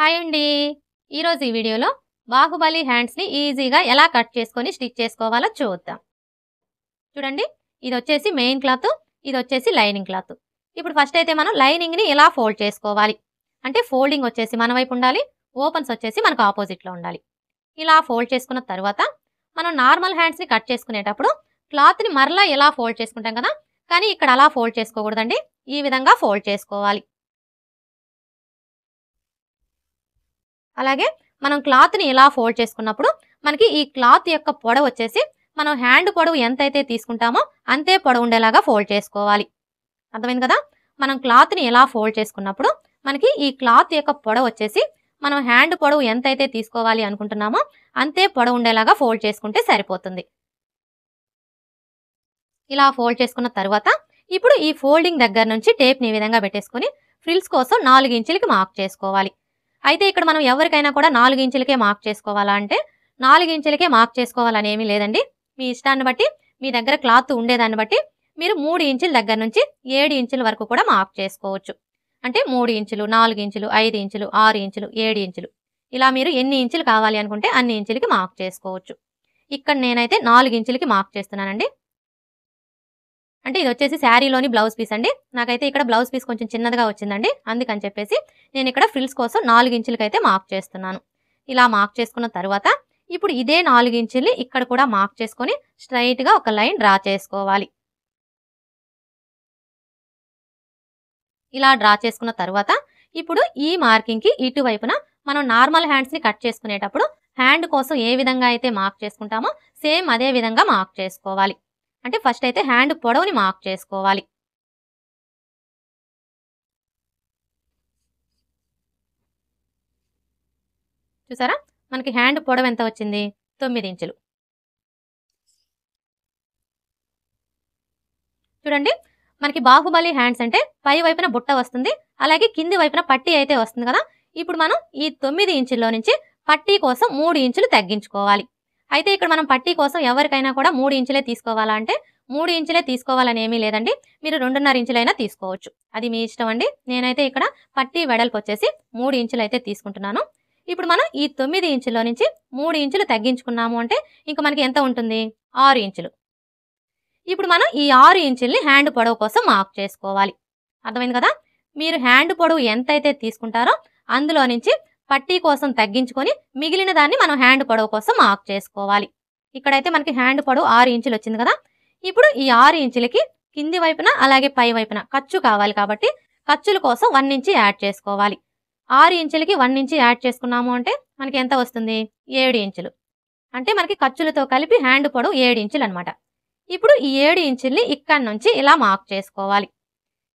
Hi అండి. ఈరోజు ఈ వీడియోలో బాహుబలి హ్యాండ్స్‌ని ఈజీగా ఎలా కట్ చేసుకొని స్టిచ్ చేసుకోవాలో చూద్దాం. చూడండి, ఇదొచ్చేసి మెయిన్ క్లాత్, ఇదొచ్చేసి లైనింగ్ క్లాత్. ఇప్పుడు ఫస్ట్ అయితే మనం లైనింగ్‌ని ఇలా ఫోల్డ్ చేసుకోవాలి. అంటే ఫోల్డింగ్ వచ్చేసి మన వైపు ఉండాలి, ఓపెన్స్ వచ్చేసి మనకు ఆపోజిట్‌లో ఉండాలి. ఇలా ఫోల్డ్ చేసుకున్న తర్వాత మనం నార్మల్ హ్యాండ్స్‌ని కట్ చేసుకునేటప్పుడు క్లాత్‌ని మరలా ఇలా ఫోల్డ్ చేసుకుంటాం కదా! కానీ ఇక్కడ అలా ఫోల్డ్ చేసుకోకూడదండి. ఈ విధంగా ఫోల్డ్ చేసుకోవాలి. అలాగే మనం క్లాత్‌ని ఇలా ఫోల్డ్ చేసుకున్నప్పుడు మనకి ఈ క్లాత్ యొక్క పొడవు వచ్చేసి మనం హ్యాండ్ పొడవు ఎంతైతే తీసుకుంటామో అంతే పొడవు ఉండేలాగా ఫోల్డ్ చేసుకోవాలి. అర్థమైంది కదా! మనం క్లాత్‌ని ఇలా ఫోల్డ్ చేసుకున్నప్పుడు మనకి ఈ క్లాత్ యొక్క పొడవు వచ్చేసి మనం హ్యాండ్ పొడవు ఎంతైతే తీసుకోవాలి అనుకుంటున్నామో అంతే పొడవు ఉండేలాగా ఫోల్డ్ చేసుకుంటే సరిపోతుంది. ఇలా ఫోల్డ్ చేసుకున్న తర్వాత ఇప్పుడు ఈ ఫోల్డింగ్ దగ్గర నుంచి టేప్‌ని ఈ విధంగా పెట్టేసుకొని ఫ్రిల్స్ కోసం 4 ఇంచులకి మార్క్ చేసుకోవాలి. అయితే ఇక్కడ మనం ఎవరికైనా కూడా 4 ఇంచులకే మార్క్ చేసుకోవాలా అంటే 4 ఇంచులకే మార్క్ చేసుకోవాలని ఏమీ లేదండి. మీ ఇష్టాన్ని బట్టి, మీ దగ్గర క్లాత్ ఉండేదాన్ని బట్టి మీరు 3 ఇంచుల దగ్గర నుంచి 7 ఇంచుల వరకు కూడా మార్క్ చేసుకోవచ్చు. అంటే 3 ఇంచులు, 4 ఇంచులు, 5 ఇంచులు, 6 ఇంచులు, 7 ఇంచులు ఇలా మీరు ఎన్ని ఇంచులు కావాలి అనుకుంటే అన్ని ఇంచులకి మార్క్ చేసుకోవచ్చు. ఇక్కడ నేనైతే 4 ఇంచులకి మార్క్ చేస్తున్నానండి. అంటే ఇదొచ్చేసి శారీలోని బ్లౌజ్ పీస్ అండి. నాకైతే ఇక్కడ బ్లౌజ్ పీస్ కొంచెం చిన్నదిగా వచ్చిందండి. అందుకని చెప్పేసి నేను ఇక్కడ ఫ్రిల్స్ కోసం 4 ఇంచులకైతే మార్క్ చేస్తున్నాను. ఇలా మార్క్ చేసుకున్న తర్వాత ఇప్పుడు ఇదే 4 ఇంచుల్ని ఇక్కడ కూడా మార్క్ చేసుకొని స్ట్రైట్‌గా ఒక లైన్ డ్రా చేసుకోవాలి. ఇలా డ్రా చేసుకున్న తర్వాత ఇప్పుడు ఈ మార్కింగ్‌కి ఇటువైపున మనం నార్మల్ హ్యాండ్స్‌ని కట్ చేసుకునేటప్పుడు హ్యాండ్ కోసం ఏ విధంగా అయితే మార్క్ చేసుకుంటామో సేమ్ అదే విధంగా మార్క్ చేసుకోవాలి. అంటే ఫస్ట్ అయితే హ్యాండ్ పొడవుని మార్క్ చేసుకోవాలి. చూసారా, మనకి హ్యాండ్ పొడవు ఎంత వచ్చింది? 9 ఇంచులు. చూడండి, మనకి బాహుబలి హ్యాండ్స్ అంటే పై వైపున బుట్ట వస్తుంది, అలాగే కింది వైపున పట్టీ అయితే వస్తుంది కదా! ఇప్పుడు మనం ఈ 9 ఇంచుల్లో నుంచి పట్టీ కోసం 3 ఇంచులు తగ్గించుకోవాలి. అయితే ఇక్కడ మనం పట్టీ కోసం ఎవరికైనా కూడా 3 ఇంచులే తీసుకోవాలా అంటే 3 ఇంచులే తీసుకోవాలని ఏమీ లేదండి. మీరు 2.5 ఇంచులైనా తీసుకోవచ్చు. అది మీ ఇష్టం అండి. నేనైతే ఇక్కడ పట్టీ వెడల్పు వచ్చేసి 3 ఇంచులైతే తీసుకుంటున్నాను. ఇప్పుడు మనం ఈ 9 ఇంచుల్లో నుంచి 3 ఇంచులు తగ్గించుకున్నాము అంటే ఇంక మనకి ఎంత ఉంటుంది? 6 ఇంచులు. ఇప్పుడు మనం ఈ 6 ఇంచుల్ని హ్యాండ్ పొడవు కోసం మార్క్ చేసుకోవాలి. అర్థమైంది కదా! మీరు హ్యాండ్ పొడవు ఎంతైతే తీసుకుంటారో అందులో నుంచి పట్టీ కోసం తగ్గించుకొని మిగిలిన దాన్ని మనం హ్యాండ్ పొడవు కోసం మార్క్ చేసుకోవాలి. ఇక్కడైతే మనకి హ్యాండ్ పొడవు 6 ఇంచులు వచ్చింది కదా! ఇప్పుడు ఈ 6 ఇంచులకి కింది వైపున అలాగే పై వైపున ఖర్చు కావాలి కాబట్టి ఖర్చుల కోసం 1 ఇంచు యాడ్ చేసుకోవాలి. 6 ఇంచులకి 1 ఇంచు యాడ్ చేసుకున్నాము అంటే మనకి ఎంత వస్తుంది? 7 ఇంచులు. అంటే మనకి ఖర్చులతో కలిపి హ్యాండ్ పొడవు 7 ఇంచులు అనమాట. ఇప్పుడు ఈ 7 ఇంచుల్ని ఇక్కడి నుంచి ఇలా మార్క్ చేసుకోవాలి.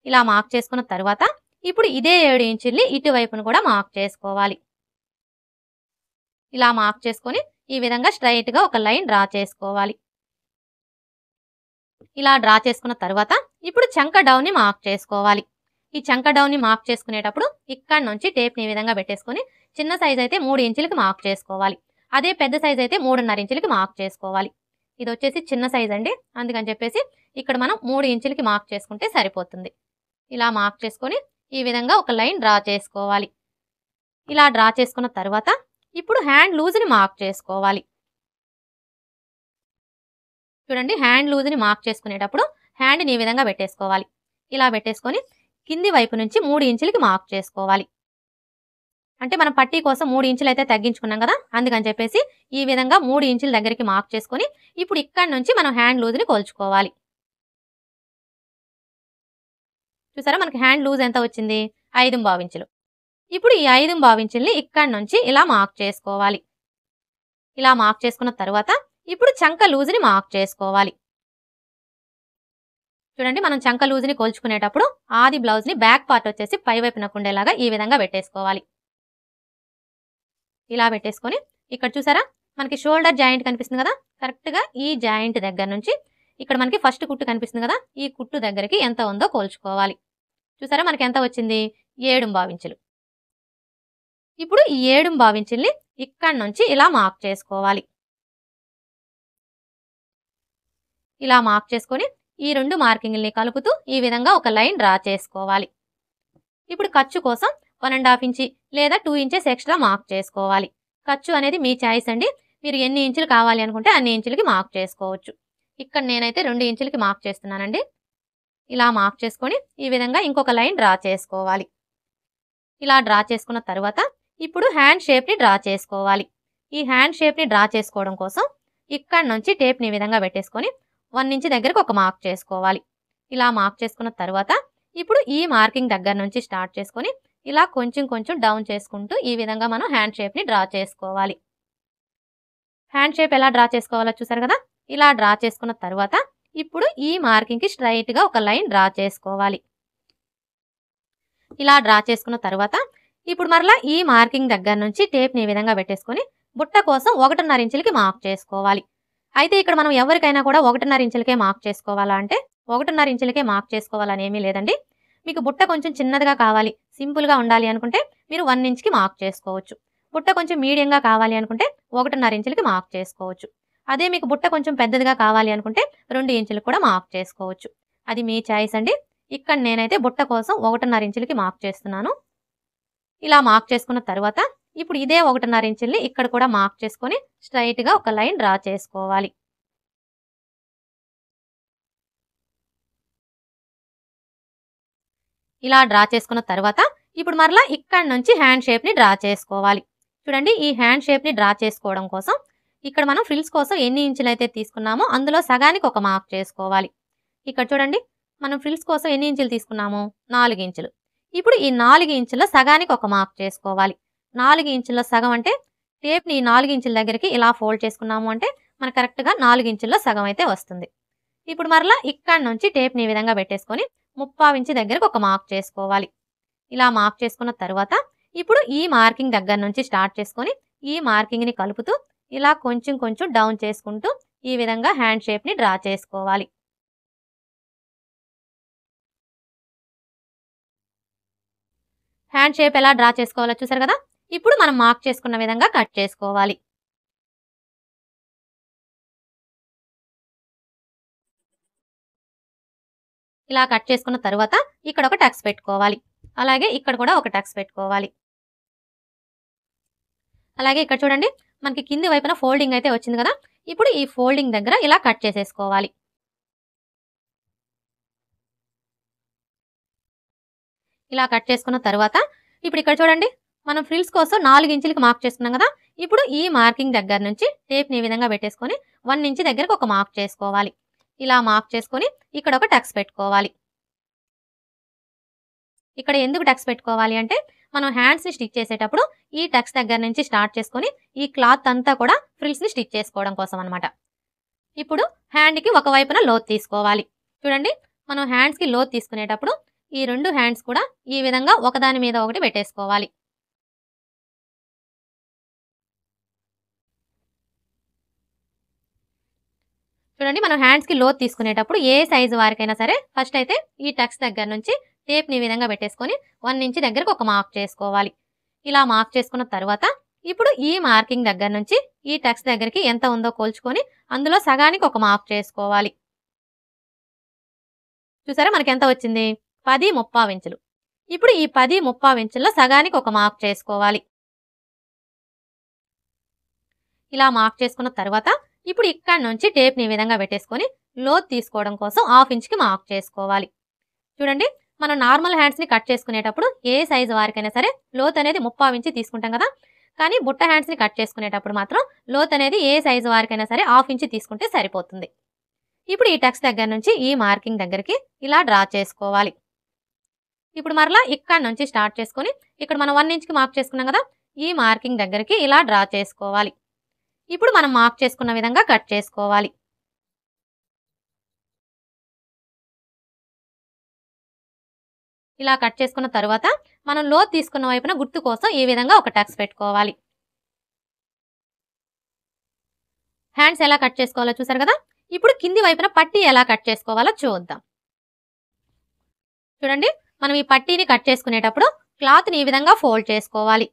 ఇలా మార్క్ చేసుకున్న తర్వాత ఇప్పుడు ఇదే 7 ఇంచుల్ని ఇటువైపును కూడా మార్క్ చేసుకోవాలి. ఇలా మార్క్ చేసుకొని ఈ విధంగా స్ట్రైట్‌గా ఒక లైన్ డ్రా చేసుకోవాలి. ఇలా డ్రా చేసుకున్న తర్వాత ఇప్పుడు చంక డౌన్ని మార్క్ చేసుకోవాలి. ఈ చంక డౌన్ని మార్క్ చేసుకునేటప్పుడు ఇక్కడి నుంచి టేప్‌ని ఈ విధంగా పెట్టేసుకొని చిన్న సైజ్ అయితే 3 ఇంచులకి మార్క్ చేసుకోవాలి. అదే పెద్ద సైజ్ అయితే 3.5 ఇంచులకి మార్క్ చేసుకోవాలి. ఇది వచ్చేసి చిన్న సైజ్ అండి. అందుకని చెప్పేసి ఇక్కడ మనం 3 ఇంచులకి మార్క్ చేసుకుంటే సరిపోతుంది. ఇలా మార్క్ చేసుకొని ఈ విధంగా ఒక లైన్ డ్రా చేసుకోవాలి. ఇలా డ్రా చేసుకున్న తర్వాత ఇప్పుడు హ్యాండ్ లూజ్ని మార్క్ చేసుకోవాలి. చూడండి, హ్యాండ్ లూజ్ని మార్క్ చేసుకునేటప్పుడు హ్యాండ్ని ఈ విధంగా పెట్టేసుకోవాలి. ఇలా పెట్టేసుకొని కింది వైపు నుంచి 3 ఇంచులకి మార్క్ చేసుకోవాలి. అంటే మనం పట్టీ కోసం 3 ఇంచులు అయితే తగ్గించుకున్నాం కదా! అందుకని చెప్పేసి ఈ విధంగా 3 ఇంచుల దగ్గరికి మార్క్ చేసుకొని ఇప్పుడు ఇక్కడి నుంచి మనం హ్యాండ్ లూజ్ని కొలుచుకోవాలి. చూసారా, మనకి హ్యాండ్ లూజ్ ఎంత వచ్చింది? 5.5 ఇంచులు. ఇప్పుడు ఈ 5.5 ఇంచుల్ని ఇక్కడి నుంచి ఇలా మార్క్ చేసుకోవాలి. ఇలా మార్క్ చేసుకున్న తర్వాత ఇప్పుడు చంక లూజ్ని మార్క్ చేసుకోవాలి. చూడండి, మనం చంక లూజ్ని కొలుచుకునేటప్పుడు ఆది బ్లౌజ్ని బ్యాక్ పార్ట్ వచ్చేసి పై వైపునకు ఉండేలాగా ఈ విధంగా పెట్టేసుకోవాలి. ఇలా పెట్టేసుకొని ఇక్కడ చూసారా, మనకి షోల్డర్ జాయింట్ కనిపిస్తుంది కదా! కరెక్ట్‌గా ఈ జాయింట్ దగ్గర నుంచి ఇక్కడ మనకి ఫస్ట్ కుట్టు కనిపిస్తుంది కదా! ఈ కుట్టు దగ్గరికి ఎంత ఉందో కొలుచుకోవాలి. చూసారా, మనకి ఎంత వచ్చింది? 7.5 ఇంచులు. ఇప్పుడు ఈ 7.5 ఇంచుల్ని ఇక్కడి నుంచి ఇలా మార్క్ చేసుకోవాలి. ఇలా మార్క్ చేసుకొని ఈ 2 మార్కింగ్‌ల్ని కలుపుతూ ఈ విధంగా ఒక లైన్ డ్రా చేసుకోవాలి. ఇప్పుడు ఖర్చు కోసం 1.5 ఇంచి లేదా 2 ఇంచెస్ ఎక్స్ట్రా మార్క్ చేసుకోవాలి. ఖర్చు అనేది మీ చాయిస్ అండి. మీరు ఎన్ని ఇంచులు కావాలి అనుకుంటే అన్ని ఇంచులకి మార్క్ చేసుకోవచ్చు. ఇక్కడ నేనైతే 2 ఇంచులకి మార్క్ చేస్తున్నానండి. ఇలా మార్క్ చేసుకొని ఈ విధంగా ఇంకొక లైన్ డ్రా చేసుకోవాలి. ఇలా డ్రా చేసుకున్న తర్వాత ఇప్పుడు హ్యాండ్ షేప్ని డ్రా చేసుకోవాలి. ఈ హ్యాండ్ షేప్ని డ్రా చేసుకోవడం కోసం ఇక్కడ నుంచి టేప్ని ఈ విధంగా పెట్టేసుకొని 1 ఇంచ్ దగ్గరకు ఒక మార్క్ చేసుకోవాలి. ఇలా మార్క్ చేసుకున్న తర్వాత ఇప్పుడు ఈ మార్కింగ్ దగ్గర నుంచి స్టార్ట్ చేసుకొని ఇలా కొంచెం కొంచెం డౌన్ చేసుకుంటూ ఈ విధంగా మనం హ్యాండ్ షేప్ని డ్రా చేసుకోవాలి. హ్యాండ్ షేప్ ఎలా డ్రా చేసుకోవాలో చూసారు కదా. ఇలా డ్రా చేసుకున్న తర్వాత ఇప్పుడు ఈ మార్కింగ్కి స్ట్రైట్గా ఒక లైన్ డ్రా చేసుకోవాలి. ఇలా డ్రా చేసుకున్న తర్వాత ఇప్పుడు మరలా ఈ మార్కింగ్ దగ్గర నుంచి టేప్ని ఈ విధంగా పెట్టేసుకొని బుట్ట కోసం 1.5 ఇంచులకి మార్క్ చేసుకోవాలి. అయితే ఇక్కడ మనం ఎవరికైనా కూడా 1.5 ఇంచులకే మార్క్ చేసుకోవాలా అంటే 1.5 ఇంచులకే మార్క్ చేసుకోవాలని ఏమీ లేదండి. మీకు బుట్ట కొంచెం చిన్నదిగా కావాలి, సింపుల్గా ఉండాలి అనుకుంటే మీరు 1 ఇంచ్కి మార్క్ చేసుకోవచ్చు. బుట్ట కొంచెం మీడియంగా కావాలి అనుకుంటే 1.5 ఇంచులకి మార్క్ చేసుకోవచ్చు. అదే మీకు బుట్ట కొంచెం పెద్దదిగా కావాలి అనుకుంటే 2 ఇంచులకు కూడా మార్క్ చేసుకోవచ్చు. అది మీ చాయిస్ అండి. ఇక్కడ నేనైతే బుట్ట కోసం 1.5 ఇంచులకి మార్క్ చేస్తున్నాను. ఇలా మార్క్ చేసుకున్న తర్వాత ఇప్పుడు ఇదే 1.5 ఇంచుల్ని ఇక్కడ కూడా మార్క్ చేసుకొని స్ట్రైట్గా ఒక లైన్ డ్రా చేసుకోవాలి. ఇలా డ్రా చేసుకున్న తర్వాత ఇప్పుడు మరలా ఇక్కడ నుంచి హ్యాండ్ షేప్ని డ్రా చేసుకోవాలి. చూడండి, ఈ హ్యాండ్ షేప్ని డ్రా చేసుకోవడం కోసం ఇక్కడ మనం ఫ్రిల్స్ కోసం ఎన్ని ఇంచులు అయితే తీసుకున్నామో అందులో సగానికి ఒక మార్క్ చేసుకోవాలి. ఇక్కడ చూడండి, మనం ఫ్రిల్స్ కోసం ఎన్ని ఇంచులు తీసుకున్నాము? 4 ఇంచులు. ఇప్పుడు ఈ 4 ఇంచుల సగానికి ఒక మార్క్ చేసుకోవాలి. 4 ఇంచుల సగం అంటే టేప్ని ఈ 4 ఇంచుల దగ్గరికి ఇలా ఫోల్డ్ చేసుకున్నాము అంటే మనకు కరెక్ట్గా 4 ఇంచుల్లో సగం అయితే వస్తుంది. ఇప్పుడు మరలా ఇక్కడ నుంచి టేప్ని ఈ విధంగా పెట్టేసుకొని 3/4 ఇంచు దగ్గరకు ఒక మార్క్ చేసుకోవాలి. ఇలా మార్క్ చేసుకున్న తర్వాత ఇప్పుడు ఈ మార్కింగ్ దగ్గర నుంచి స్టార్ట్ చేసుకొని ఈ మార్కింగ్ని కలుపుతూ ఇలా కొంచెం కొంచెం డౌన్ చేసుకుంటూ ఈ విధంగా హ్యాండ్ షేప్ని డ్రా చేసుకోవాలి. హ్యాండ్ షేప్ ఎలా డ్రా చేసుకోవాలో చూసారు కదా. ఇప్పుడు మనం మార్క్ చేసుకున్న విధంగా కట్ చేసుకోవాలి. ఇలా కట్ చేసుకున్న తర్వాత ఇక్కడ ఒక టక్స్ పెట్టుకోవాలి. అలాగే ఇక్కడ కూడా ఒక టక్స్ పెట్టుకోవాలి. అలాగే ఇక్కడ చూడండి, మనకి కింది వైపున ఫోల్డింగ్ అయితే వచ్చింది కదా. ఇప్పుడు ఈ ఫోల్డింగ్ దగ్గర ఇలా కట్ చేసేసుకోవాలి. ఇలా కట్ చేసుకున్న తర్వాత ఇప్పుడు ఇక్కడ చూడండి, మనం ఫ్రిల్స్ కోసం 4 ఇంచులకి మార్క్ చేసుకున్నాం కదా. ఇప్పుడు ఈ మార్కింగ్ దగ్గర నుంచి టేప్ని ఈ విధంగా పెట్టేసుకొని 1 ఇంచ్ దగ్గరకు ఒక మార్క్ చేసుకోవాలి. ఇలా మార్క్ చేసుకొని ఇక్కడ ఒక టక్స్ పెట్టుకోవాలి. ఇక్కడ ఎందుకు టక్స్ పెట్టుకోవాలి అంటే మనం హ్యాండ్స్ని స్టిచ్ చేసేటప్పుడు ఈ టక్స్ దగ్గర నుంచి స్టార్ట్ చేసుకొని ఈ క్లాత్ అంతా కూడా ఫ్రిల్స్ని స్టిచ్ చేసుకోవడం కోసం అనమాట. ఇప్పుడు హ్యాండ్కి ఒకవైపున లోత్ తీసుకోవాలి. చూడండి, మనం హ్యాండ్స్కి లోత్ తీసుకునేటప్పుడు ఈ 2 హ్యాండ్స్ కూడా ఈ విధంగా ఒకదాని మీద ఒకటి పెట్టేసుకోవాలి. చూడండి, మనం హ్యాండ్స్కి లోత్ తీసుకునేటప్పుడు ఏ సైజు వారికైనా సరే ఫస్ట్ అయితే ఈ టక్స్ దగ్గర నుంచి టేప్ని ఈ విధంగా పెట్టేసుకొని 1 ఇంచ్ దగ్గరకు ఒక మార్క్ చేసుకోవాలి. ఇలా మార్క్ చేసుకున్న తర్వాత ఇప్పుడు ఈ మార్కింగ్ దగ్గర నుంచి ఈ టక్స్ దగ్గరికి ఎంత ఉందో కోల్చుకొని అందులో సగానికి ఒక మార్క్ చేసుకోవాలి. చూసారా, మనకి ఎంత వచ్చింది? 10/3 ఇంచులు. ఇప్పుడు ఈ 10/3 ఇంచుల్లో సగానికి ఒక మార్క్ చేసుకోవాలి. ఇలా మార్క్ చేసుకున్న తర్వాత ఇప్పుడు ఇక్కడ నుంచి టేప్ని ఈ విధంగా పెట్టేసుకొని లోత్ తీసుకోవడం కోసం 1/2 ఇంచ్కి మార్క్ చేసుకోవాలి. చూడండి, మనం నార్మల్ హ్యాండ్స్ని కట్ చేసుకునేటప్పుడు ఏ సైజు వారికైనా సరే లోత్ అనేది 3/4 ఇంచ్ తీసుకుంటాం కదా. కానీ బుట్ట హ్యాండ్స్ని కట్ చేసుకునేటప్పుడు మాత్రం లోత్ అనేది ఏ సైజు వారికైనా సరే 1/2 ఇంచ్ తీసుకుంటే సరిపోతుంది. ఇప్పుడు ఈ టక్స్ దగ్గర నుంచి ఈ మార్కింగ్ దగ్గరికి ఇలా డ్రా చేసుకోవాలి. ఇప్పుడు మరలా ఇక్కడ నుంచి స్టార్ట్ చేసుకొని ఇక్కడ మనం 1 ఇంచ్కి మార్క్ చేసుకున్నాం కదా, ఈ మార్కింగ్ దగ్గరికి ఇలా డ్రా చేసుకోవాలి. ఇప్పుడు మనం మార్క్ చేసుకున్న విధంగా కట్ చేసుకోవాలి. ఇలా కట్ చేసుకున్న తర్వాత మనం లోత్ తీసుకున్న వైపున గుర్తు కోసం ఈ విధంగా ఒక టక్స్ పెట్టుకోవాలి. హ్యాండ్స్ ఎలా కట్ చేసుకోవాలో చూసారు కదా. ఇప్పుడు కింది వైపున పట్టీ ఎలా కట్ చేసుకోవాలో చూద్దాం. చూడండి, మనం ఈ పట్టీని కట్ చేసుకునేటప్పుడు క్లాత్ని ఈ విధంగా ఫోల్డ్ చేసుకోవాలి.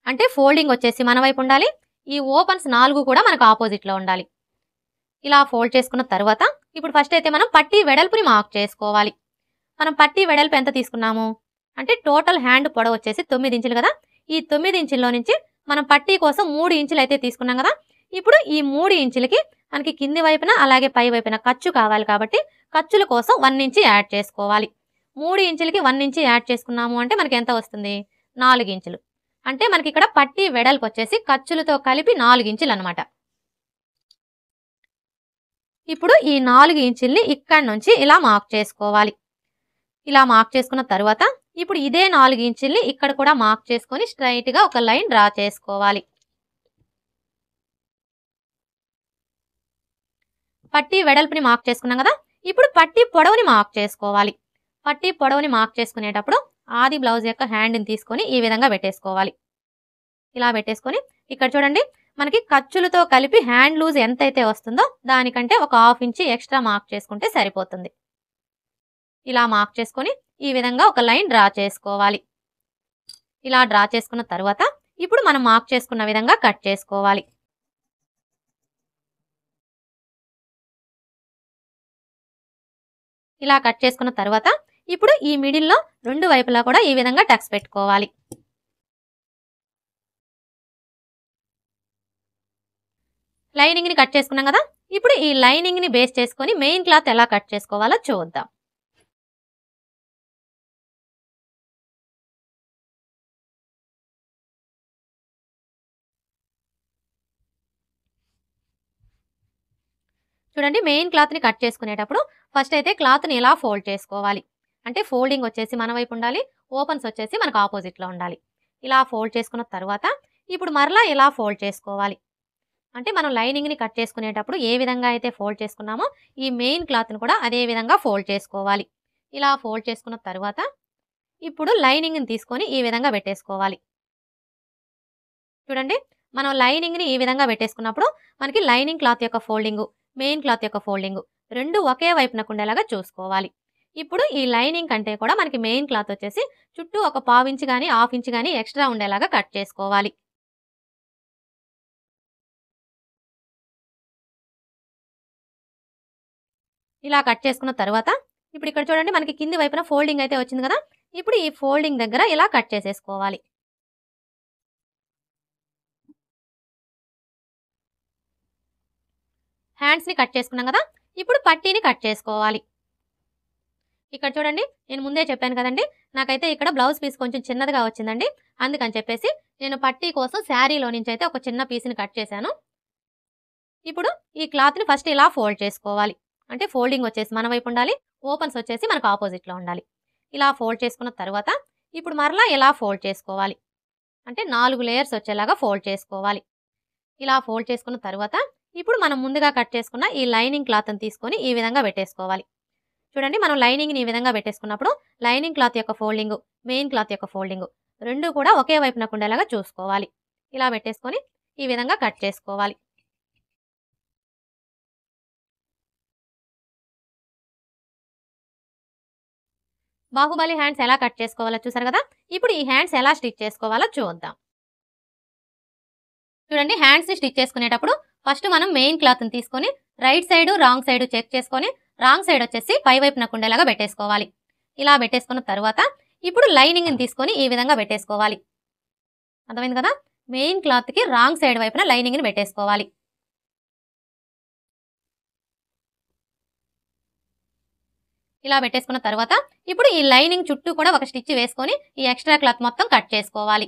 అంటే ఫోల్డింగ్ వచ్చేసి మన వైపు ఉండాలి. ఈ ఓపెన్స్ 4 కూడా మనకు ఆపోజిట్లో ఉండాలి. ఇలా ఫోల్డ్ చేసుకున్న తర్వాత ఇప్పుడు ఫస్ట్ అయితే మనం పట్టీ వెడల్పుని మార్క్ చేసుకోవాలి. మనం పట్టీ వెడల్పు ఎంత తీసుకున్నాము అంటే టోటల్ హ్యాండ్ పొడవు వచ్చేసి 9 ఇంచులు కదా. ఈ 9 ఇంచుల్లో నుంచి మనం పట్టీ కోసం 3 ఇంచులు అయితే తీసుకున్నాం కదా. ఇప్పుడు ఈ 3 ఇంచులకి మనకి కింది వైపున అలాగే పై వైపున ఖర్చు కావాలి కాబట్టి ఖర్చుల కోసం 1 ఇంచు యాడ్ చేసుకోవాలి. 3 ఇంచులకి 1 ఇంచు యాడ్ చేసుకున్నాము అంటే మనకి ఎంత వస్తుంది? 4 ఇంచులు. అంటే మనకి ఇక్కడ పట్టీ వెడల్పు వచ్చేసి ఖర్చులతో కలిపి 4 ఇంచులు అనమాట. ఇప్పుడు ఈ 4 ఇంచుల్ని ఇక్కడ నుంచి ఇలా మార్క్ చేసుకోవాలి. ఇలా మార్క్ చేసుకున్న తర్వాత ఇప్పుడు ఇదే 4 ఇంచుల్ని ఇక్కడ కూడా మార్క్ చేసుకొని స్ట్రైట్ గా ఒక లైన్ డ్రా చేసుకోవాలి. పట్టీ వెడల్పుని మార్క్ చేసుకున్నాం కదా. ఇప్పుడు పట్టీ పొడవుని మార్క్ చేసుకోవాలి. పట్టీ పొడవుని మార్క్ చేసుకునేటప్పుడు ఆది బ్లౌజ్ యొక్క హ్యాండ్ని తీసుకొని ఈ విధంగా పెట్టేసుకోవాలి. ఇలా పెట్టేసుకొని ఇక్కడ చూడండి మనకి ఖర్చులతో కలిపి హ్యాండ్ లూజ్ ఎంతైతే వస్తుందో దానికంటే ఒక 1/2 ఇంచు ఎక్స్ట్రా మార్క్ చేసుకుంటే సరిపోతుంది. ఇలా మార్క్ చేసుకొని ఈ విధంగా ఒక లైన్ డ్రా చేసుకోవాలి. ఇలా డ్రా చేసుకున్న తర్వాత ఇప్పుడు మనం మార్క్ చేసుకున్న విధంగా కట్ చేసుకోవాలి. ఇలా కట్ చేసుకున్న తర్వాత ఇప్పుడు ఈ మిడిల్లో 2 వైపులా కూడా ఈ విధంగా టక్స్ పెట్టుకోవాలి. లైనింగ్ ని కట్ చేసుకున్నాం కదా. ఇప్పుడు ఈ లైనింగ్ ని బేస్ చేసుకొని మెయిన్ క్లాత్ ఎలా కట్ చేసుకోవాలో చూద్దాం. చూడండి మెయిన్ క్లాత్ ని కట్ చేసుకునేటప్పుడు ఫస్ట్ అయితే క్లాత్ ని ఇలా ఫోల్డ్ చేసుకోవాలి. అంటే ఫోల్డింగ్ వచ్చేసి మన వైపు ఉండాలి, ఓపెన్స్ వచ్చేసి మనకు ఆపోజిట్ లో ఉండాలి. ఇలా ఫోల్డ్ చేసుకున్న తర్వాత ఇప్పుడు మరలా ఇలా ఫోల్డ్ చేసుకోవాలి. అంటే మనం లైనింగ్ ని కట్ చేసుకునేటప్పుడు ఏ విధంగా అయితే ఫోల్డ్ చేసుకున్నామో ఈ మెయిన్ క్లాత్ ని కూడా అదే విధంగా ఫోల్డ్ చేసుకోవాలి. ఇలా ఫోల్డ్ చేసుకున్న తర్వాత ఇప్పుడు లైనింగ్ ని తీసుకొని ఈ విధంగా పెట్టేసుకోవాలి. చూడండి మనం లైనింగ్ ని ఈ విధంగా పెట్టేసుకున్నప్పుడు మనకి లైనింగ్ క్లాత్ యొక్క ఫోల్డింగ్, మెయిన్ క్లాత్ యొక్క ఫోల్డింగ్ రెండు ఒకే వైపునకు ఉండేలాగా చూసుకోవాలి. ఇప్పుడు ఈ లైనింగ్ కంటే కూడా మనకి మెయిన్ క్లాత్ వచ్చేసి చుట్టూ ఒక 1/2 ఇంచు కానీ 1/2 ఇంచు కానీ ఎక్స్ట్రా ఉండేలాగా కట్ చేసుకోవాలి. ఇలా కట్ చేసుకున్న తర్వాత ఇప్పుడు ఇక్కడ చూడండి మనకి కింది వైపున ఫోల్డింగ్ అయితే వచ్చింది కదా. ఇప్పుడు ఈ ఫోల్డింగ్ దగ్గర ఇలా కట్ చేసేసుకోవాలి. హ్యాండ్స్ ని కట్ చేసుకున్నాం కదా. ఇప్పుడు పట్టీని కట్ చేసుకోవాలి. ఇక్కడ చూడండి నేను ముందే చెప్పాను కదండి, నాకైతే ఇక్కడ బ్లౌజ్ పీస్ కొంచెం చిన్నదిగా వచ్చిందండి. అందుకని చెప్పేసి నేను పట్టీ కోసం శారీలో నుంచి అయితే ఒక చిన్న పీస్ని కట్ చేశాను. ఇప్పుడు ఈ క్లాత్ని ఫస్ట్ ఇలా ఫోల్డ్ చేసుకోవాలి. అంటే ఫోల్డింగ్ వచ్చేసి మన వైపు ఉండాలి, ఓపెన్స్ వచ్చేసి మనకు ఆపోజిట్లో ఉండాలి. ఇలా ఫోల్డ్ చేసుకున్న తర్వాత ఇప్పుడు మరలా ఇలా ఫోల్డ్ చేసుకోవాలి. అంటే 4 లేయర్స్ వచ్చేలాగా ఫోల్డ్ చేసుకోవాలి. ఇలా ఫోల్డ్ చేసుకున్న తర్వాత ఇప్పుడు మనం ముందుగా కట్ చేసుకున్న ఈ లైనింగ్ క్లాత్ని తీసుకొని ఈ విధంగా పెట్టేసుకోవాలి. చూడండి మనం లైనింగ్ని ఈ విధంగా పెట్టేసుకున్నప్పుడు లైనింగ్ క్లాత్ యొక్క ఫోల్డింగ్, మెయిన్ క్లాత్ యొక్క ఫోల్డింగ్ రెండు కూడా ఒకే వైపునకు ఉండేలాగా చూసుకోవాలి. ఇలా పెట్టేసుకొని ఈ విధంగా కట్ చేసుకోవాలి. బాహుబలి హ్యాండ్స్ ఎలా కట్ చేసుకోవాలో చూసారు కదా. ఇప్పుడు ఈ హ్యాండ్స్ ఎలా స్టిచ్ చేసుకోవాలో చూద్దాం. చూడండి హ్యాండ్స్ ని స్టిచ్ చేసుకునేటప్పుడు ఫస్ట్ మనం మెయిన్ క్లాత్ని తీసుకొని right side wrong side check చేసుకొని రాంగ్ సైడ్ వచ్చేసి పై వైపునకు ఉండేలాగా పెట్టేసుకోవాలి. ఇలా పెట్టేసుకున్న తర్వాత ఇప్పుడు లైనింగ్ని తీసుకొని ఈ విధంగా పెట్టేసుకోవాలి. అర్థమైంది కదా. మెయిన్ క్లాత్కి రాంగ్ సైడ్ వైపున లైనింగ్ని పెట్టేసుకోవాలి. ఇలా పెట్టేసుకున్న తర్వాత ఇప్పుడు ఈ లైనింగ్ చుట్టూ కూడా ఒక స్టిచ్ వేసుకొని ఈ ఎక్స్ట్రా క్లాత్ మొత్తం కట్ చేసుకోవాలి.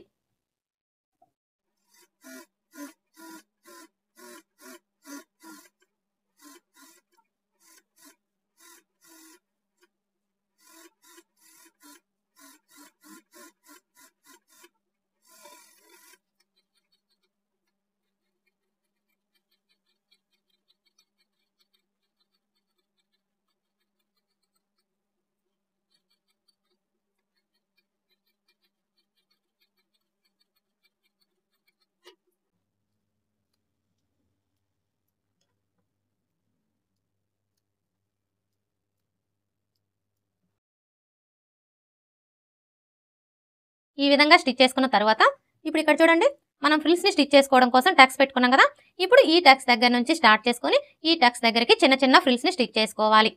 ఈ విధంగా స్టిచ్ చేసుకున్న తర్వాత ఇప్పుడు ఇక్కడ చూడండి మనం ఫ్రిల్స్ని స్టిచ్ చేసుకోవడం కోసం టక్స్ పెట్టుకున్నాం కదా, ఇప్పుడు ఈ టక్స్ దగ్గర నుంచి స్టార్ట్ చేసుకొని ఈ టక్స్ దగ్గరికి చిన్న చిన్న ఫ్రిల్స్ని స్టిచ్ చేసుకోవాలి.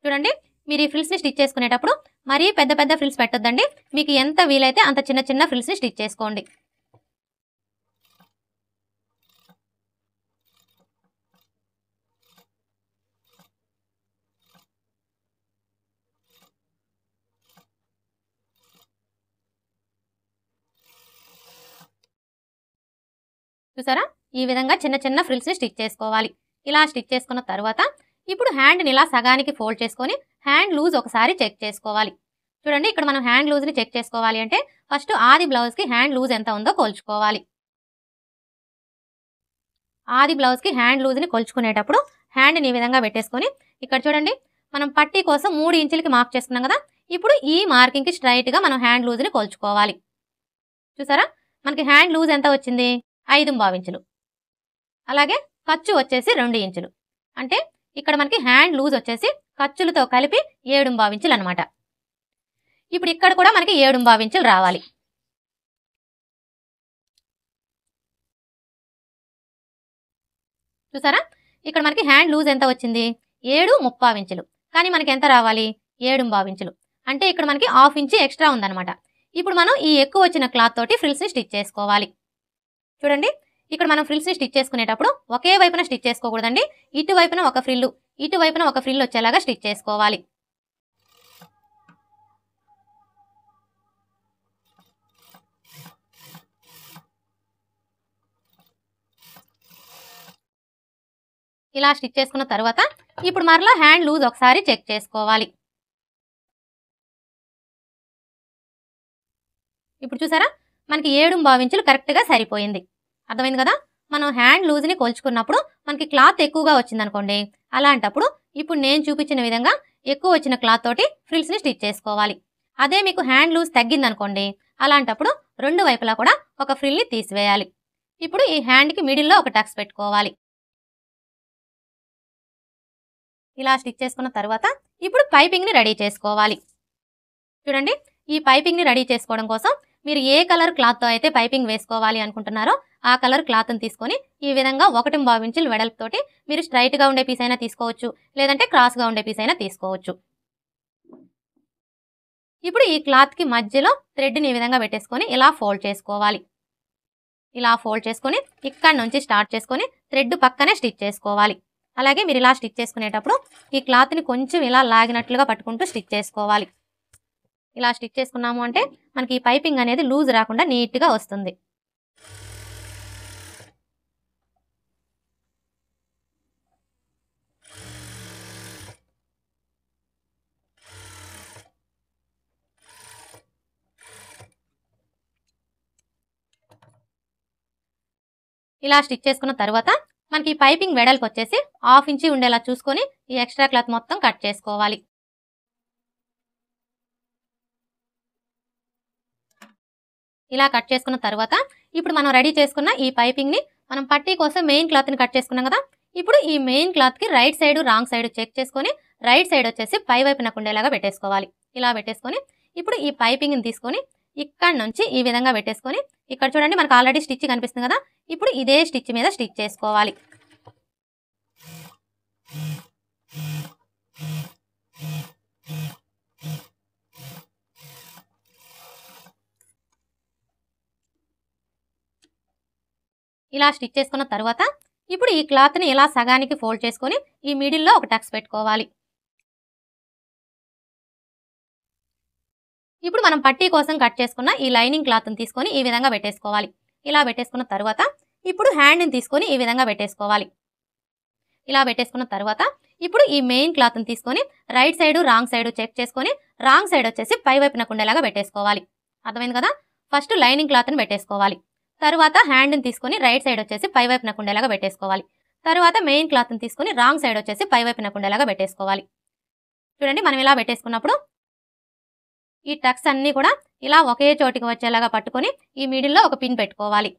చూడండి, మీరు ఈ ఫ్రిల్స్ని స్టిచ్ చేసుకునేటప్పుడు మరీ పెద్ద పెద్ద ఫ్రిల్స్ పెట్టొద్దండి. మీకు ఎంత వీలైతే అంత చిన్న చిన్న ఫ్రిల్స్ని స్టిచ్ చేసుకోండి. చూసారా, ఈ విధంగా చిన్న చిన్న ఫ్రిల్స్ని స్టిచ్ చేసుకోవాలి. ఇలా స్టిచ్ చేసుకున్న తర్వాత ఇప్పుడు హ్యాండ్ని ఇలా సగానికి ఫోల్డ్ చేసుకొని హ్యాండ్ లూజ్ ఒకసారి చెక్ చేసుకోవాలి. చూడండి, ఇక్కడ మనం హ్యాండ్ లూజ్ని చెక్ చేసుకోవాలి అంటే ఫస్ట్ ఆది బ్లౌజ్కి హ్యాండ్ లూజ్ ఎంత ఉందో కొలుచుకోవాలి. ఆది బ్లౌజ్కి హ్యాండ్ లూజ్ని కొలుచుకునేటప్పుడు హ్యాండ్ని ఈ విధంగా పెట్టేసుకొని ఇక్కడ చూడండి, మనం పట్టీ కోసం 3 ఇంచులకి మార్క్ చేసుకున్నాం కదా, ఇప్పుడు ఈ మార్కింగ్కి స్ట్రైట్గా మనం హ్యాండ్ లూజ్ని కొలుచుకోవాలి. చూసారా, మనకి హ్యాండ్ లూజ్ ఎంత వచ్చింది? 5.25 ఇంచులు. అలాగే ఖర్చు వచ్చేసి 2 ఇంచులు. అంటే ఇక్కడ మనకి హ్యాండ్ లూజ్ వచ్చేసి ఖర్చులతో కలిపి 7.25 ఇంచులు అనమాట. ఇప్పుడు ఇక్కడ కూడా మనకి 7.25 ఇంచులు రావాలి. చూసారా, ఇక్కడ మనకి హ్యాండ్ లూజ్ ఎంత వచ్చింది? 7.35 ఇంచులు. కానీ మనకి ఎంత రావాలి? 7.25 ఇంచులు. అంటే ఇక్కడ మనకి 1/2 ఇంచు ఎక్స్ట్రా ఉందన్నమాట. ఇప్పుడు మనం ఈ ఎక్కువ వచ్చిన క్లాత్ తోటి ఫ్రిల్స్ని స్టిచ్ చేసుకోవాలి. చూడండి, ఇక్కడ మనం ఫ్రిల్స్ని స్టిచ్ చేసుకునేటప్పుడు ఒకే వైపున స్టిచ్ చేసుకోకూడదండి. ఇటువైపున ఒక ఫ్రిల్లు, ఇటువైపున ఒక ఫ్రిల్ వచ్చేలాగా స్టిచ్ చేసుకోవాలి. ఇలా స్టిచ్ చేసుకున్న తర్వాత ఇప్పుడు మరలా హ్యాండ్ లూజ్ ఒకసారి చెక్ చేసుకోవాలి. ఇప్పుడు చూసారా, మనకి 7.25 ఇంచులు కరెక్ట్గా సరిపోయింది. అర్థమైంది కదా? మనం హ్యాండ్ లూజ్ని కొలుచుకున్నప్పుడు మనకి క్లాత్ ఎక్కువగా వచ్చిందనుకోండి, అలాంటప్పుడు ఇప్పుడు నేను చూపించిన విధంగా ఎక్కువ వచ్చిన క్లాత్ తోటి ఫ్రిల్స్ని స్టిచ్ చేసుకోవాలి. అదే మీకు హ్యాండ్ లూజ్ తగ్గిందనుకోండి, అలాంటప్పుడు 2 వైపులా కూడా ఒక ఫ్రిల్ని తీసివేయాలి. ఇప్పుడు ఈ హ్యాండ్కి మిడిల్లో ఒక టక్స్ పెట్టుకోవాలి. ఇలా స్టిచ్ చేసుకున్న తర్వాత ఇప్పుడు పైపింగ్ని రెడీ చేసుకోవాలి. చూడండి, ఈ పైపింగ్ని రెడీ చేసుకోవడం కోసం మీరు ఏ కలర్ క్లాత్తో అయితే పైపింగ్ వేసుకోవాలి అనుకుంటున్నారో ఆ కలర్ క్లాత్ని తీసుకొని ఈ విధంగా 1.25 ఇంచుల వెడల్పుతోటి మీరు స్ట్రైట్గా ఉండే పీస్ అయినా తీసుకోవచ్చు, లేదంటే క్రాస్గా ఉండే పీస్ అయినా తీసుకోవచ్చు. ఇప్పుడు ఈ క్లాత్కి మధ్యలో థ్రెడ్ని ఈ విధంగా పెట్టేసుకొని ఇలా ఫోల్డ్ చేసుకోవాలి. ఇలా ఫోల్డ్ చేసుకొని ఇక్కడ నుంచి స్టార్ట్ చేసుకొని థ్రెడ్ పక్కనే స్టిచ్ చేసుకోవాలి. అలాగే మీరు ఇలా స్టిచ్ చేసుకునేటప్పుడు ఈ క్లాత్ని కొంచెం ఇలా లాగినట్లుగా పట్టుకుంటూ స్టిచ్ చేసుకోవాలి. ఇలా స్టిచ్ చేసుకున్నాము అంటే మనకి ఈ పైపింగ్ అనేది లూజ్ రాకుండా నీట్గా వస్తుంది. ఇలా స్టిచ్ చేసుకున్న తర్వాత మనకి ఈ పైపింగ్ వెడల్పు వచ్చేసి 1/2 ఇంచు ఉండేలా చూసుకొని ఈ ఎక్స్ట్రా క్లాత్ మొత్తం కట్ చేసుకోవాలి. ఇలా కట్ చేసుకున్న తర్వాత ఇప్పుడు మనం రెడీ చేసుకున్న ఈ పైపింగ్ని మనం పట్టీ కోసం మెయిన్ క్లాత్ని కట్ చేసుకున్నాం కదా, ఇప్పుడు ఈ మెయిన్ క్లాత్కి right side wrong side check చేసుకొని రైట్ సైడ్ వచ్చేసి పై వైపున ఉండేలాగా పెట్టేసుకోవాలి. ఇలా పెట్టేసుకొని ఇప్పుడు ఈ పైపింగ్ని తీసుకొని ఇక్కడ నుంచి ఈ విధంగా పెట్టేసుకొని ఇక్కడ చూడండి మనకు ఆల్రెడీ స్టిచ్ కనిపిస్తుంది కదా, ఇప్పుడు ఇదే స్టిచ్ మీద స్టిచ్ చేసుకోవాలి. ఇలా స్టిచ్ చేసుకున్న తర్వాత ఇప్పుడు ఈ క్లాత్ని ఇలా సగానికి ఫోల్డ్ చేసుకొని ఈ మిడిల్లో ఒక టక్స్ పెట్టుకోవాలి. ఇప్పుడు మనం పట్టీ కోసం కట్ చేసుకున్న ఈ లైనింగ్ క్లాత్ని తీసుకొని ఈ విధంగా పెట్టేసుకోవాలి. ఇలా పెట్టేసుకున్న తర్వాత ఇప్పుడు హ్యాండ్ని తీసుకొని ఈ విధంగా పెట్టేసుకోవాలి. ఇలా పెట్టేసుకున్న తర్వాత ఇప్పుడు ఈ మెయిన్ క్లాత్ని తీసుకొని right side wrong side check చేసుకొని రాంగ్ సైడ్ వచ్చేసి పై వైపున ఉండేలాగా పెట్టేసుకోవాలి. అర్థమైంది కదా? ఫస్ట్ లైనింగ్ క్లాత్ని పెట్టేసుకోవాలి. తర్వాత హ్యాండ్ని తీసుకొని రైట్ సైడ్ వచ్చేసి పై వైపున ఉండేలాగా పెట్టేసుకోవాలి. తర్వాత మెయిన్ క్లాత్ని తీసుకొని రాంగ్ సైడ్ వచ్చేసి పై వైపున ఉండేలాగా పెట్టేసుకోవాలి. చూడండి, మనం ఇలా పెట్టేసుకున్నప్పుడు ఈ టక్స్ అన్నీ కూడా ఇలా ఒకే చోటికి వచ్చేలాగా పట్టుకొని ఈ మిడిల్లో ఒక పిన్ పెట్టుకోవాలి.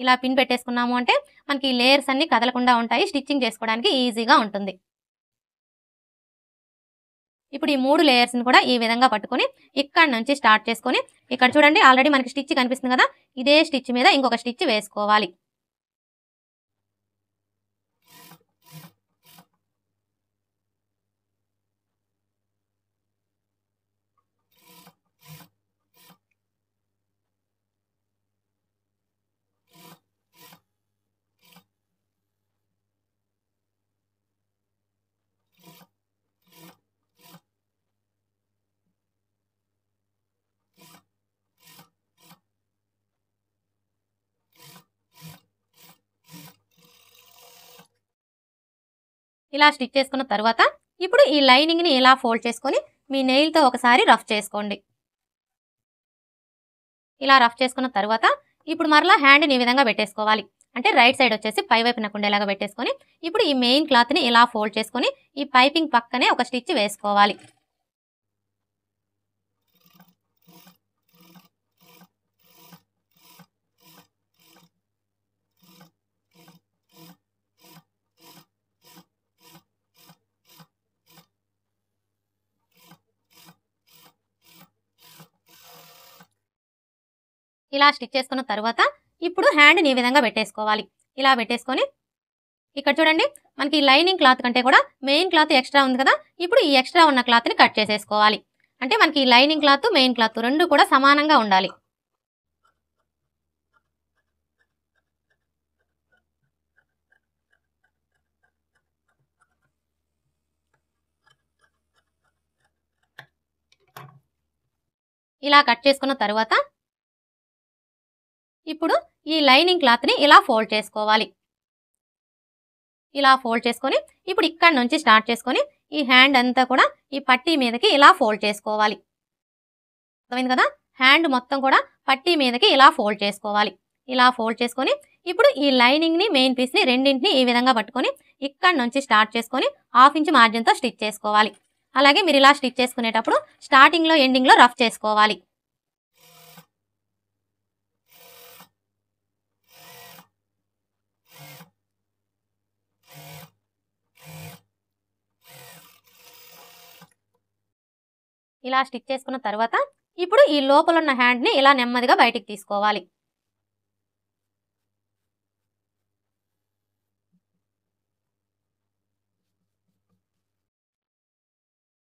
ఇలా పిన్ పెట్టేసుకున్నాము అంటే మనకి ఈ లేయర్స్ అన్ని కదలకుండా ఉంటాయి, స్టిచ్చింగ్ చేసుకోవడానికి ఈజీగా ఉంటుంది. ఇప్పుడు ఈ 3 లేయర్స్ని కూడా ఈ విధంగా పట్టుకొని ఇక్కడ నుంచి స్టార్ట్ చేసుకొని ఇక్కడ చూడండి ఆల్రెడీ మనకి స్టిచ్ కనిపిస్తుంది కదా, ఇదే స్టిచ్ మీద ఇంకొక స్టిచ్ వేసుకోవాలి. ఇలా స్టిచ్ చేసుకున్న తర్వాత ఇప్పుడు ఈ లైనింగ్ని ఇలా ఫోల్డ్ చేసుకొని మీ నెయిల్తో ఒకసారి రఫ్ చేసుకోండి. ఇలా రఫ్ చేసుకున్న తర్వాత ఇప్పుడు మరలా హ్యాండ్ని ఈ విధంగా పెట్టేసుకోవాలి. అంటే రైట్ సైడ్ వచ్చేసి పై వైపున ఉండేలాగా పెట్టేసుకొని ఇప్పుడు ఈ మెయిన్ క్లాత్ని ఇలా ఫోల్డ్ చేసుకొని ఈ పైపింగ్ పక్కనే ఒక స్టిచ్ వేసుకోవాలి. ఇలా స్టిచ్ చేసుకున్న తర్వాత ఇప్పుడు హ్యాండ్ని ఈ విధంగా పెట్టేసుకోవాలి. ఇలా పెట్టేసుకొని ఇక్కడ చూడండి మనకి లైనింగ్ క్లాత్ కంటే కూడా మెయిన్ క్లాత్ ఎక్స్ట్రా ఉంది కదా, ఇప్పుడు ఈ ఎక్స్ట్రా ఉన్న క్లాత్ని కట్ చేసేసుకోవాలి. అంటే మనకి లైనింగ్ క్లాత్ మెయిన్ క్లాత్ రెండు కూడా సమానంగా ఉండాలి. ఇలా కట్ చేసుకున్న తర్వాత ఇప్పుడు ఈ లైనింగ్ క్లాత్ని ఇలా ఫోల్డ్ చేసుకోవాలి. ఇలా ఫోల్డ్ చేసుకొని ఇప్పుడు ఇక్కడ నుంచి స్టార్ట్ చేసుకొని ఈ హ్యాండ్ అంతా కూడా ఈ పట్టీ మీదకి ఇలా ఫోల్డ్ చేసుకోవాలి. అర్థమైంది కదా, హ్యాండ్ మొత్తం కూడా పట్టీ మీదకి ఇలా ఫోల్డ్ చేసుకోవాలి. ఇలా ఫోల్డ్ చేసుకొని ఇప్పుడు ఈ లైనింగ్ని మెయిన్ పీస్ని రెండింటిని ఈ విధంగా పట్టుకొని ఇక్కడ నుంచి స్టార్ట్ చేసుకొని 1/2 ఇంచ్ మార్జిన్తో స్టిచ్ చేసుకోవాలి. అలాగే మీరు ఇలా స్టిచ్ చేసుకునేటప్పుడు స్టార్టింగ్లో ఎండింగ్లో రఫ్ చేసుకోవాలి. ఇలా స్టిచ్ చేసుకున్న తర్వాత ఇప్పుడు ఈ లోపల ఉన్న హ్యాండ్ని ఇలా నెమ్మదిగా బయటికి తీసుకోవాలి.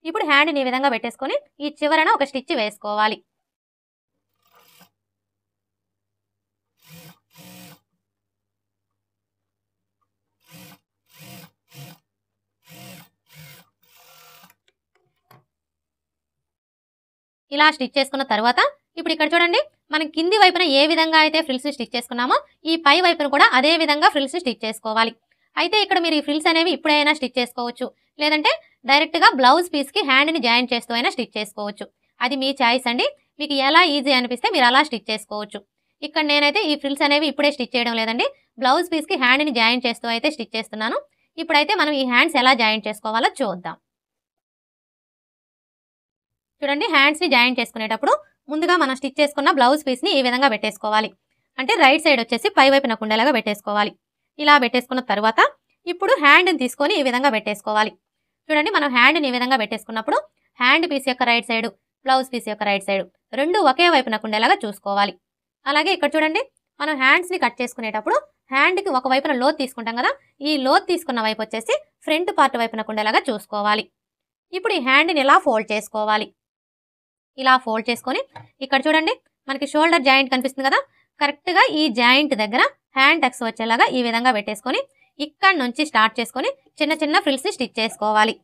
ఇప్పుడు హ్యాండ్ని ఈ విధంగా పెట్టేసుకొని ఈ చివరన ఒక స్టిచ్ వేసుకోవాలి. ఇలా స్టిచ్ చేసుకున్న తర్వాత ఇప్పుడు ఇక్కడ చూడండి మనం కింది వైపున ఏ విధంగా అయితే ఫ్రిల్స్ స్టిచ్ చేసుకున్నామో ఈ పై వైపున కూడా అదే విధంగా ఫ్రిల్స్ స్టిచ్ చేసుకోవాలి. అయితే ఇక్కడ మీరు ఈ ఫ్రిల్స్ అనేవి ఇప్పుడైనా స్టిచ్ చేసుకోవచ్చు, లేదంటే డైరెక్ట్గా బ్లౌజ్ పీస్కి హ్యాండ్ని జాయింట్ చేస్తూ అయినా స్టిచ్ చేసుకోవచ్చు. అది మీ చాయిస్ అండి, మీకు ఎలా ఈజీ అనిపిస్తే మీరు అలా స్టిచ్ చేసుకోవచ్చు. ఇక్కడ నేనైతే ఈ ఫ్రిల్స్ అనేవి ఇప్పుడే స్టిచ్ చేయడం లేదండి, బ్లౌజ్ పీస్కి హ్యాండ్ని జాయింట్ చేస్తూ అయితే స్టిచ్ చేస్తున్నాను. ఇప్పుడైతే మనం ఈ హ్యాండ్స్ ఎలా జాయింట్ చేసుకోవాలో చూద్దాం. చూడండి హ్యాండ్స్ని జాయింట్ చేసుకునేటప్పుడు ముందుగా మనం స్టిచ్ చేసుకున్న బ్లౌజ్ పీస్ని ఈ విధంగా పెట్టేసుకోవాలి. అంటే రైట్ సైడ్ వచ్చేసి పై వైపున ఉండేలాగా పెట్టేసుకోవాలి. ఇలా పెట్టేసుకున్న తర్వాత ఇప్పుడు హ్యాండ్ని తీసుకొని ఈ విధంగా పెట్టేసుకోవాలి. చూడండి మనం హ్యాండ్ని ఈ విధంగా పెట్టేసుకున్నప్పుడు హ్యాండ్ పీస్ యొక్క రైట్ సైడ్, బ్లౌజ్ పీస్ యొక్క రైట్ సైడ్ రెండు ఒకే వైపున ఉండేలాగా చూసుకోవాలి. అలాగే ఇక్కడ చూడండి మనం హ్యాండ్స్ని కట్ చేసుకునేటప్పుడు హ్యాండ్కి ఒక వైపున లోత్ తీసుకుంటాం కదా, ఈ లోత్ తీసుకున్న వైపు వచ్చేసి ఫ్రంట్ పార్ట్ వైపున ఉండేలాగా చూసుకోవాలి. ఇప్పుడు ఈ హ్యాండ్ని ఇలా ఫోల్డ్ చేసుకోవాలి. ఇలా ఫోల్డ్ చేసుకొని ఇక్కడ చూడండి మనకి షోల్డర్ జాయింట్ కనిపిస్తుంది కదా, కరెక్ట్గా ఈ జాయింట్ దగ్గర హ్యాండ్ టక్స్ వచ్చేలాగా ఈ విధంగా పెట్టేసుకొని ఇక్కడ నుంచి స్టార్ట్ చేసుకొని చిన్న చిన్న ఫ్రిల్స్ని స్టిచ్ చేసుకోవాలి.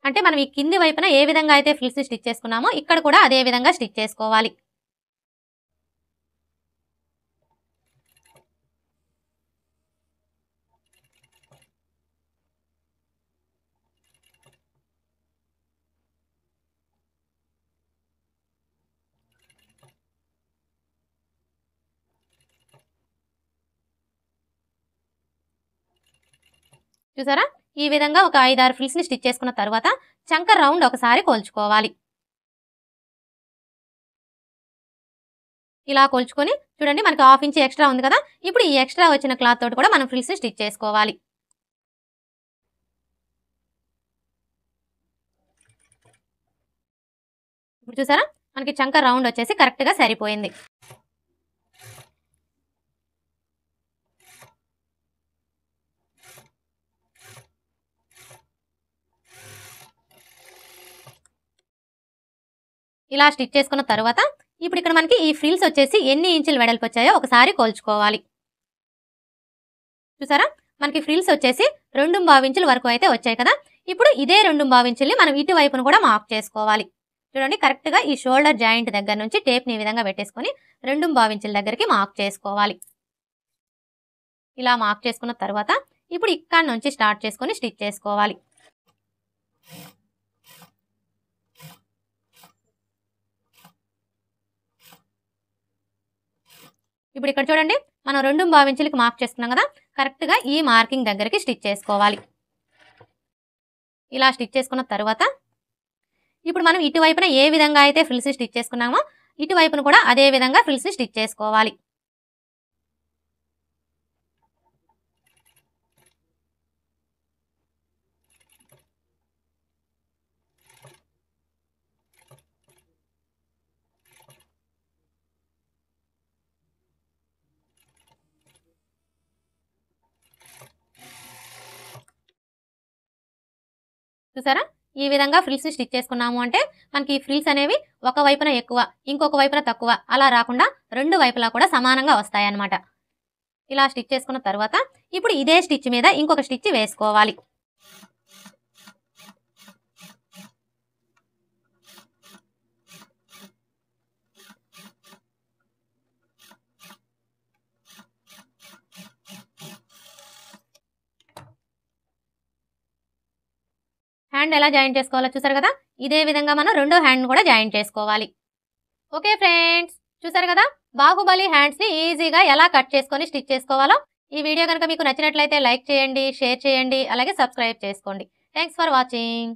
అంటే మనం ఈ కింది వైపున ఏ విధంగా అయితే ఫ్రిల్స్ని స్టిచ్ చేసుకున్నామో ఇక్కడ కూడా అదే విధంగా స్టిచ్ చేసుకోవాలి. చూసారా, ఈ విధంగా ఒక 5-6 ఫ్రిల్స్ని స్టిచ్ చేసుకున్న తర్వాత చంక రౌండ్ ఒకసారి కొలుచుకోవాలి. ఇలా కొలుచుకొని చూడండి మనకి 1/2 ఇంచ్ ఎక్స్ట్రా ఉంది కదా, ఇప్పుడు ఈ ఎక్స్ట్రా వచ్చిన క్లాత్ తోటి కూడా మనం ఫ్రిల్స్ని స్టిచ్ చేసుకోవాలి. ఇప్పుడు చూసారా మనకి చంక రౌండ్ వచ్చేసి కరెక్ట్గా సరిపోయింది. ఇలా స్టిచ్ చేసుకున్న తర్వాత ఇప్పుడు ఇక్కడ మనకి ఈ ఫ్రిల్స్ వచ్చేసి ఎన్ని ఇంచులు వెడల్పు వచ్చాయో ఒకసారి కొలుచుకోవాలి. చూసారా మనకి ఫ్రిల్స్ వచ్చేసి 2.5 ఇంచుల వరకు అయితే వచ్చాయి కదా. ఇప్పుడు ఇదే 2.5 ఇంచుల్ని మనం ఇటువైపును కూడా మార్క్ చేసుకోవాలి. చూడండి కరెక్ట్గా ఈ షోల్డర్ జాయింట్ దగ్గర నుంచి టేప్ని ఈ విధంగా పెట్టేసుకొని 2.5 ఇంచుల దగ్గరికి మార్క్ చేసుకోవాలి. ఇలా మార్క్ చేసుకున్న తర్వాత ఇప్పుడు ఇక్కడ నుంచి స్టార్ట్ చేసుకొని స్టిచ్ చేసుకోవాలి. ఇప్పుడు ఇక్కడ చూడండి మనం 2.5 ఇంచులకి మార్క్ చేసుకున్నాం కదా. కరెక్ట్గా ఈ మార్కింగ్ దగ్గరికి స్టిచ్ చేసుకోవాలి. ఇలా స్టిచ్ చేసుకున్న తర్వాత ఇప్పుడు మనం ఇటువైపున ఏ విధంగా అయితే ఫ్రిల్స్ స్టిచ్ చేసుకున్నామో ఇటువైపున కూడా అదే విధంగా ఫ్రిల్స్ స్టిచ్ చేసుకోవాలి. చూసారా ఈ విధంగా ఫ్రిల్స్ స్టిచ్ చేసుకున్నాము అంటే మనకి ఈ ఫ్రిల్స్ అనేవి ఒక వైపున ఎక్కువ ఇంకొక వైపున తక్కువ అలా రాకుండా రెండు వైపులా కూడా సమానంగా వస్తాయి అన్నమాట. ఇలా స్టిచ్ చేసుకున్న తర్వాత ఇప్పుడు ఇదే స్టిచ్ మీద ఇంకొక స్టిచ్ వేసుకోవాలి. హ్యాండ్ ఎలా జాయిన్ చేసుకోవాలో చూసారు కదా. ఇదే విధంగా మనం రెండో హ్యాండ్ కూడా జాయిన్ చేసుకోవాలి. ఓకే ఫ్రెండ్స్, చూసారు కదా బాహుబలి హ్యాండ్స్ని ఈజీగా ఎలా కట్ చేసుకొని స్టిచ్ చేసుకోవాలో. ఈ వీడియో కనుక మీకు నచ్చినట్లయితే లైక్ చేయండి, షేర్ చేయండి, అలాగే సబ్స్క్రైబ్ చేసుకోండి. Thanks for watching.